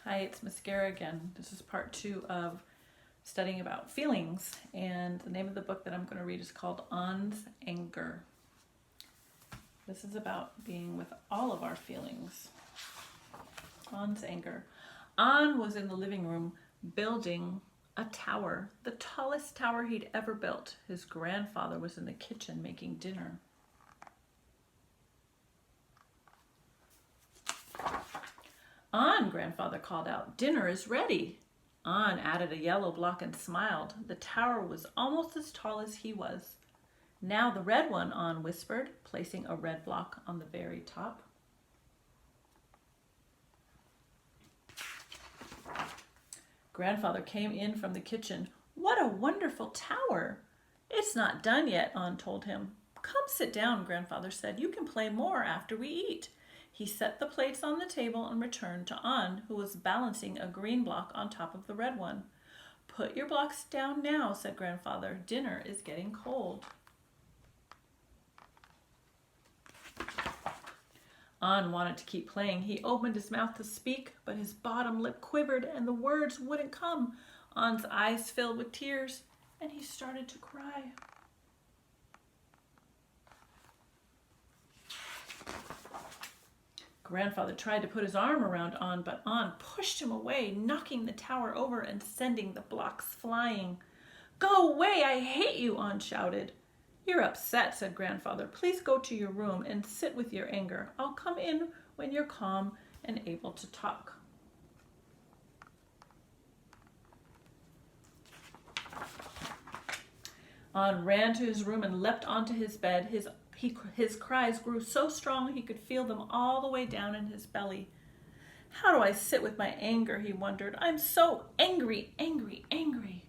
Hi, it's Mascara again. This is part 2 of studying about feelings, and the name of the book that I'm going to read is called An's Anger. This is about being with all of our feelings. An's anger. An was in the living room building a tower, the tallest tower he'd ever built. His grandfather was in the kitchen making dinner. An, grandfather called out, dinner is ready. An added a yellow block and smiled. The tower was almost as tall as he was. Now the red one, An whispered, placing a red block on the very top. Grandfather came in from the kitchen. What a wonderful tower! It's not done yet, An told him. Come sit down, grandfather said. You can play more after we eat. He set the plates on the table and returned to An, who was balancing a green block on top of the red one. Put your blocks down now, said grandfather. Dinner is getting cold. An wanted to keep playing. He opened his mouth to speak, but his bottom lip quivered and the words wouldn't come. An's eyes filled with tears, and he started to cry. Grandfather tried to put his arm around An, but An pushed him away, knocking the tower over and sending the blocks flying. Go away, I hate you, An shouted. You're upset, said grandfather. Please go to your room and sit with your anger. I'll come in when you're calm and able to talk. An ran to his room and leapt onto his bed. His cries grew so strong he could feel them all the way down in his belly. How do I sit with my anger, he wondered. I'm so angry, angry, angry.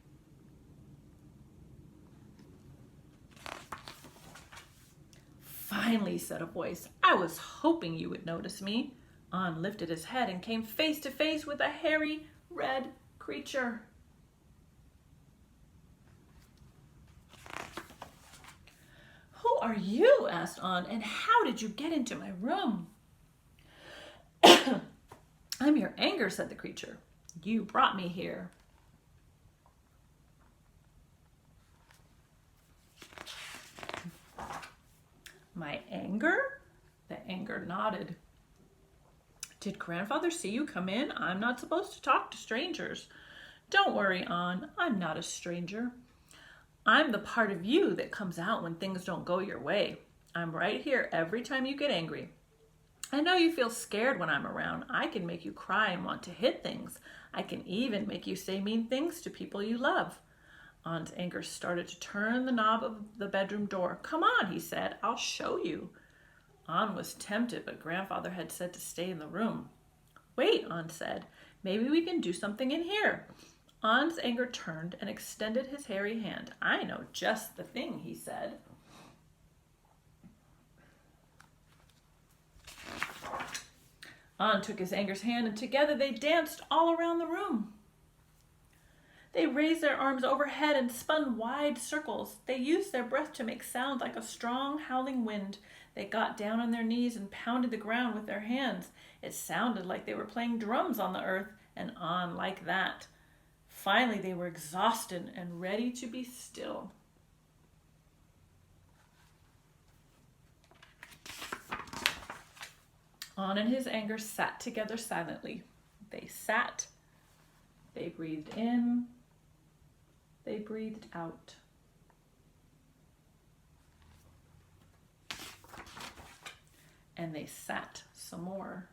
Finally, said a voice. I was hoping you would notice me. An lifted his head and came face to face with a hairy, red creature. Who are you? Asked An, and how did you get into my room? I'm your anger, said the creature. You brought me here. My anger? The anger nodded. Did grandfather see you come in? I'm not supposed to talk to strangers. Don't worry, An. I'm not a stranger. I'm the part of you that comes out when things don't go your way. I'm right here every time you get angry. I know you feel scared when I'm around. I can make you cry and want to hit things. I can even make you say mean things to people you love. An's anger started to turn the knob of the bedroom door. Come on, he said. I'll show you. An was tempted, but grandfather had said to stay in the room. Wait, An said. Maybe we can do something in here. An's anger turned and extended his hairy hand. I know just the thing, he said. An took his anger's hand, and together they danced all around the room. They raised their arms overhead and spun wide circles. They used their breath to make sound like a strong, howling wind. They got down on their knees and pounded the ground with their hands. It sounded like they were playing drums on the earth, and An like that. Finally, they were exhausted and ready to be still. An and his anger sat together silently. They sat. They breathed in. They breathed out. And they sat some more.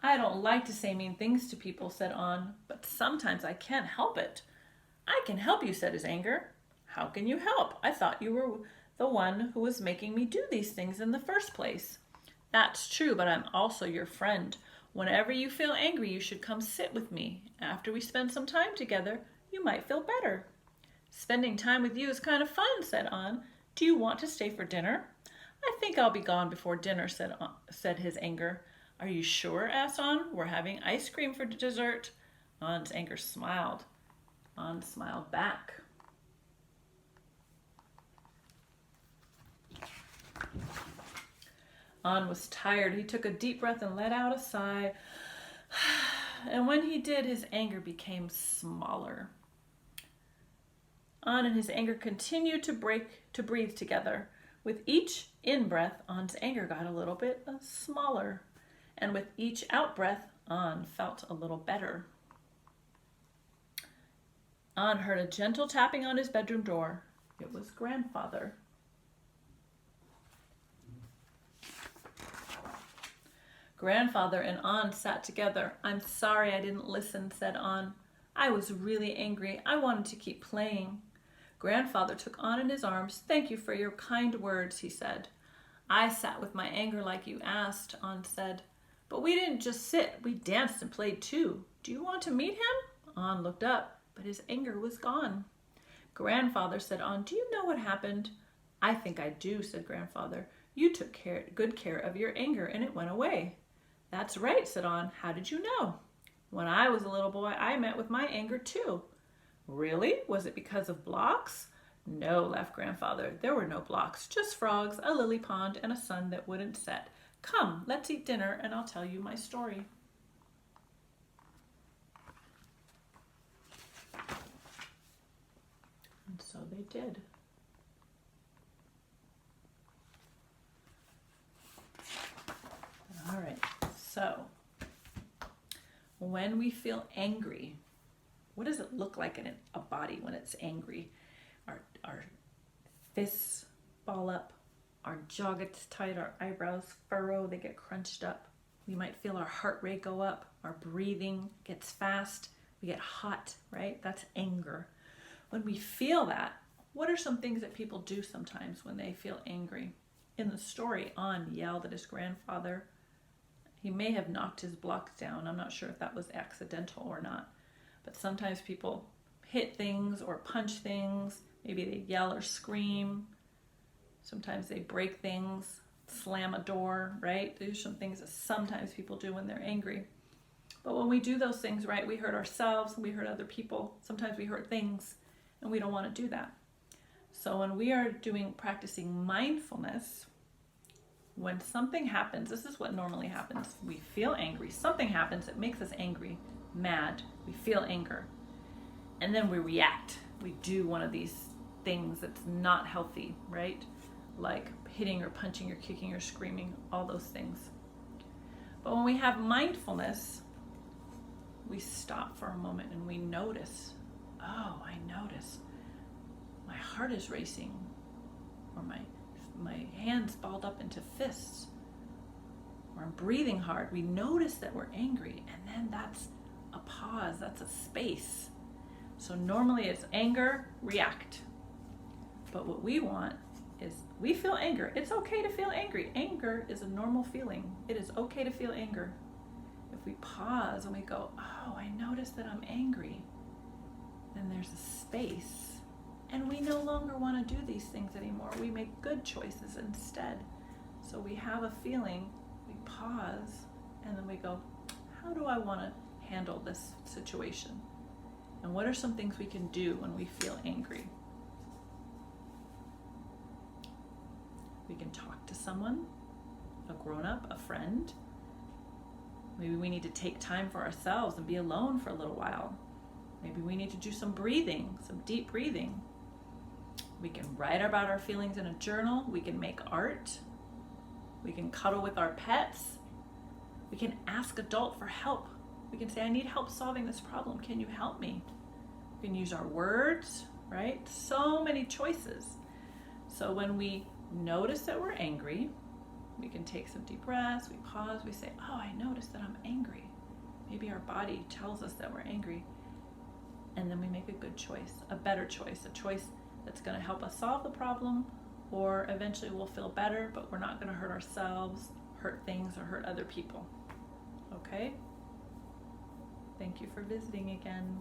I don't like to say mean things to people, said An, but sometimes I can't help it. I can help you, said his anger. How can you help? I thought you were the one who was making me do these things in the first place. That's true, but I'm also your friend. Whenever you feel angry, you should come sit with me. After we spend some time together, you might feel better. Spending time with you is kind of fun, said An. Do you want to stay for dinner? I think I'll be gone before dinner, said his anger. Are you sure? Asked An. We're having ice cream for dessert. An's anger smiled. An smiled back. An was tired. He took a deep breath and let out a sigh. And when he did, his anger became smaller. An and his anger continued to breathe together. With each in-breath, An's anger got a little bit smaller. And with each out-breath, An felt a little better. An heard a gentle tapping on his bedroom door. It was Grandfather. Grandfather and An sat together. "I'm sorry I didn't listen," said An. "I was really angry. I wanted to keep playing." Grandfather took An in his arms. "Thank you for your kind words," he said. "I sat with my anger like you asked," An said. "But we didn't just sit. We danced and played too. Do you want to meet him?" An looked up, but his anger was gone. "Grandfather," said An, "do you know what happened?" "I think I do," said Grandfather. "You took good care of your anger and it went away." "That's right," said An. "How did you know?" "When I was a little boy, I met with my anger too." "Really? Was it because of blocks?" "No," laughed Grandfather. "There were no blocks, just frogs, a lily pond, and a sun that wouldn't set. Come, let's eat dinner and I'll tell you my story." And so they did. All right, so when we feel angry, what does it look like in a body when it's angry? Our fists ball up, our jaw gets tight, our eyebrows furrow, they get crunched up. We might feel our heart rate go up, our breathing gets fast, we get hot, right? That's anger. When we feel that, what are some things that people do sometimes when they feel angry? In the story, An yelled at his grandfather. He may have knocked his blocks down. I'm not sure if that was accidental or not. But sometimes people hit things or punch things. Maybe they yell or scream. Sometimes they break things, slam a door, right? These are some things that sometimes people do when they're angry. But when we do those things, right, we hurt ourselves and we hurt other people. Sometimes we hurt things and we don't want to do that. So when we are practicing mindfulness, when something happens, this is what normally happens. We feel angry. Something happens that makes us angry, mad. We feel anger. And then we react. We do one of these things that's not healthy, right? Like hitting or punching or kicking or screaming, all those things. But when we have mindfulness, we stop for a moment and we notice, oh, I notice my heart is racing, or my hands balled up into fists, or I'm breathing hard. We notice that we're angry, and then that's a pause, that's a space. So normally it's anger, react. But what we want is, we feel anger. It's okay to feel angry. Anger is a normal feeling. It is okay to feel anger. If we pause and we go, oh, I notice that I'm angry, then there's a space. And we no longer want to do these things anymore. We make good choices instead. So we have a feeling, we pause, and then we go, how do I want to handle this situation? And what are some things we can do when we feel angry? We can talk to someone, a grown-up, a friend. Maybe we need to take time for ourselves and be alone for a little while. Maybe we need to do some breathing, some deep breathing. We can write about our feelings in a journal. We can make art. We can cuddle with our pets. We can ask adult for help. We can say, I need help solving this problem. Can you help me? We can use our words, right? So many choices. So when we notice that we're angry, we can take some deep breaths. We pause. We say, oh, I noticed that I'm angry. Maybe our body tells us that we're angry. And then we make a good choice, a better choice, a choice that's going to help us solve the problem, or eventually we'll feel better, but we're not going to hurt ourselves, hurt things, or hurt other people. Okay? Thank you for visiting again.